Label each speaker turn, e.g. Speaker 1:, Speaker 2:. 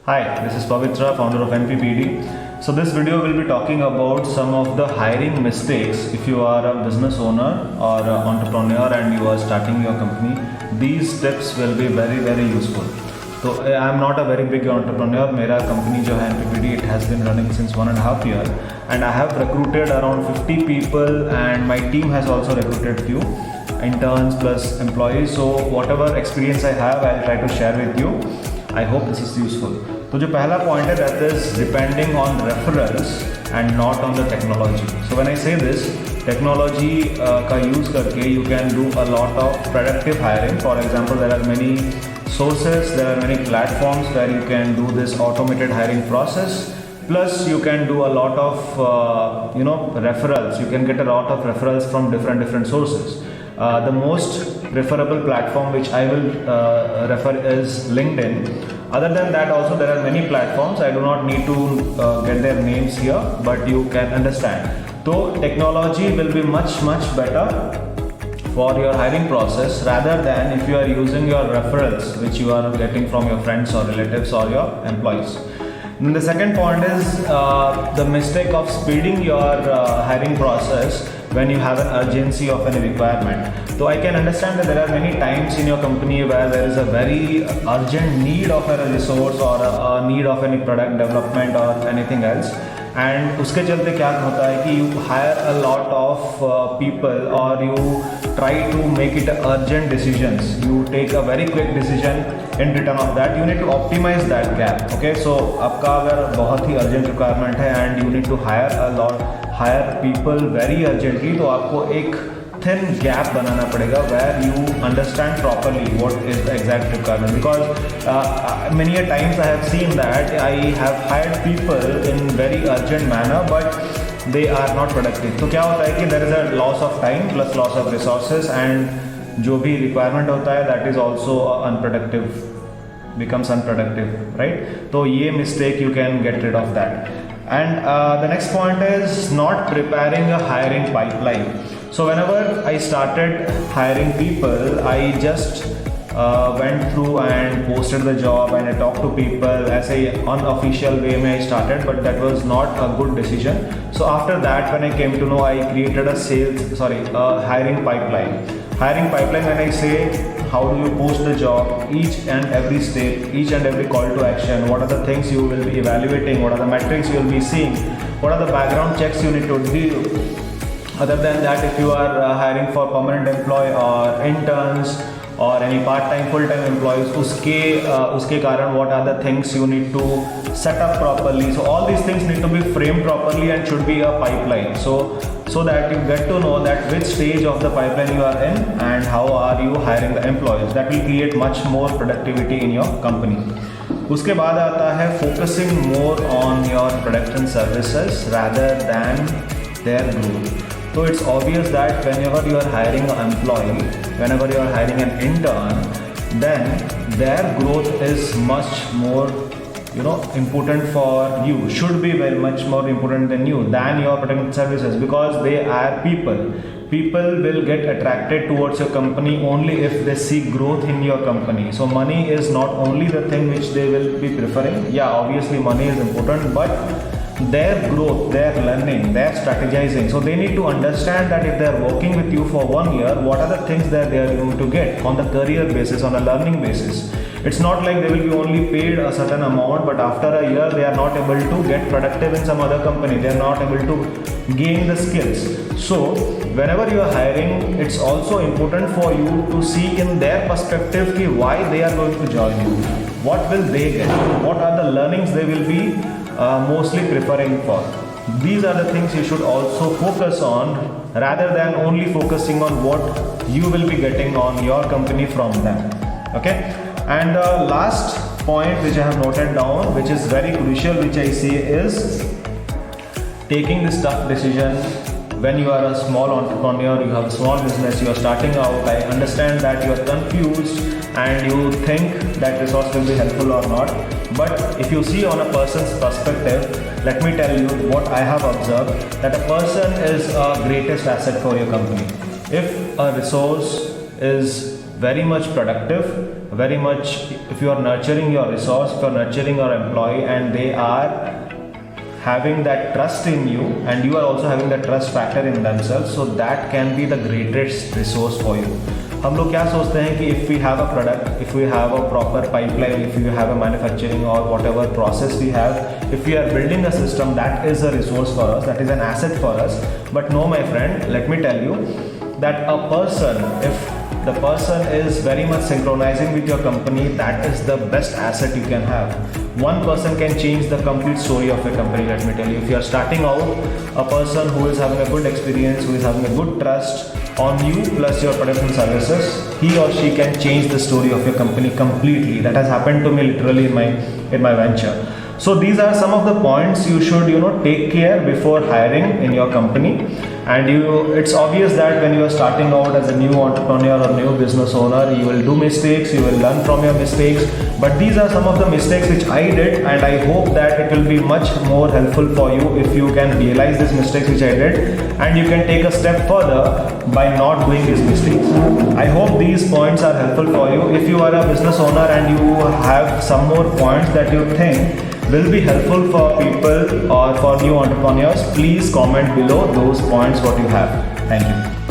Speaker 1: Hi, this is Pavitra, founder of NPPD. So this video will be talking about some of the hiring mistakes if you are a business owner or an entrepreneur and you are starting your company. These tips will be very useful. So I am not a very big entrepreneur. मेरा company जो है NPPD, it has been running since 1.5 years and I have recruited around 50 people and my team has also recruited few interns plus employees. So whatever experience I have, I'll try to share with you. I hope this is useful. तो जो पहला point है that is depending on referrals and not on the technology. So when I say this, technology का use करके you can do a lot of productive hiring. For example, there are many sources, there are many platforms where you can do this automated hiring process. Plus you can do a lot of referrals. You can get a lot of referrals from different sources. The most preferable platform which I will refer is LinkedIn. Other than that, also there are many platforms. I do not need to get their names here, but you can understand. So technology will be much better for your hiring process rather than if you are using your referrals which you are getting from your friends or relatives or your employees. And the second point is the mistake of speeding your hiring process when you have an urgency of any requirement. So I can understand that there are many times in your company where there is a very urgent need of a resource or a need of any product development or anything else. And उसके चलते क्या होता है कि you hire a lot of people or you try to make it urgent decisions. You take a very quick decision. In return of that, you need to optimize that gap. Okay, so आपका अगर बहुत ही urgent requirement है and you need to hire people very urgently, तो आपको एक thin gap बनाना पड़ेगा where you understand properly what is the exact requirement, because many a times I have seen that I have hired people in very urgent manner but they are not productive. तो क्या होता है कि there is a loss of time plus loss of resources and जो भी requirement होता है that is also becomes unproductive, right? तो ये mistake you can get rid of that. And the next point is not preparing a hiring pipeline. So whenever I started hiring people, I just went through and posted the job and I talked to people as a unofficial way I started, but that was not a good decision. So after that, when I came to know, I created a hiring pipeline. Hiring pipeline, when I say how do you post the job, each and every step, each and every call to action, what are the things you will be evaluating, what are the metrics you will be seeing, what are the background checks you need to do. Other than that, if you are hiring for permanent employee or interns or any part-time, full-time employees, uske karan what are the things you need to set up properly. So all these things need to be framed properly and should be a pipeline. So that you get to know that which stage of the pipeline you are in and how are you hiring the employees. That will create much more productivity in your company. उसके बाद आता है focusing more on your product and services rather than their growth. So it's obvious that whenever you are hiring an employee, whenever you are hiring an intern, then their growth is much more important for you, should be very much more important than you, than your product and services, because they are people. People will get attracted towards your company only if they see growth in your company. So money is not only the thing which they will be preferring. Yeah, obviously money is important, but their growth, their learning, their strategizing. So they need to understand that if they are working with you for 1 year, what are the things that they are going to get on the career basis, on a learning basis. It's not like they will be only paid a certain amount, but after a year they are not able to get productive in some other company. They are not able to gain the skills. So whenever you are hiring, it's also important for you to see in their perspective why they are going to join you. What will they get? What are the learnings they will be mostly preferring for? These are the things you should also focus on rather than only focusing on what you will be getting on your company from them. Okay? And the last point which I have noted down, which is very crucial, which I say is taking this tough decision when you are a small entrepreneur, you have a small business, you are starting out. I understand that you are confused and you think that resource will be helpful or not. But if you see on a person's perspective, let me tell you what I have observed, that a person is a greatest asset for your company. If a resource is very much productive, very much, if you are nurturing your resource, if you are nurturing your employee and they are having that trust in you and you are also having that trust factor in themselves, so that can be the greatest resource for you. हम लोग क्या सोचते हैं कि if we have a product, if we have a proper pipeline, if we have a manufacturing or whatever process we have, if we are building a system, that is a resource for us, that is an asset for us. But no, my friend, let me tell you that a person, if the person is very much synchronizing with your company, that is the best asset you can have. One person can change the complete story of a company, let me tell you. If you are starting out, a person who is having a good experience, who is having a good trust on you plus your products and services, he or she can change the story of your company completely. That has happened to me literally in my venture. So these are some of the points you should take care before hiring in your company. And it's obvious that when you are starting out as a new entrepreneur or new business owner, you will do mistakes, you will learn from your mistakes. But these are some of the mistakes which I did, and I hope that it will be much more helpful for you if you can realize these mistakes which I did, and you can take a step further by not doing these mistakes. I hope these points are helpful for you. If you are a business owner and you have some more points that you think will be helpful for people or for new entrepreneurs, please comment below those points what you have. Thank you.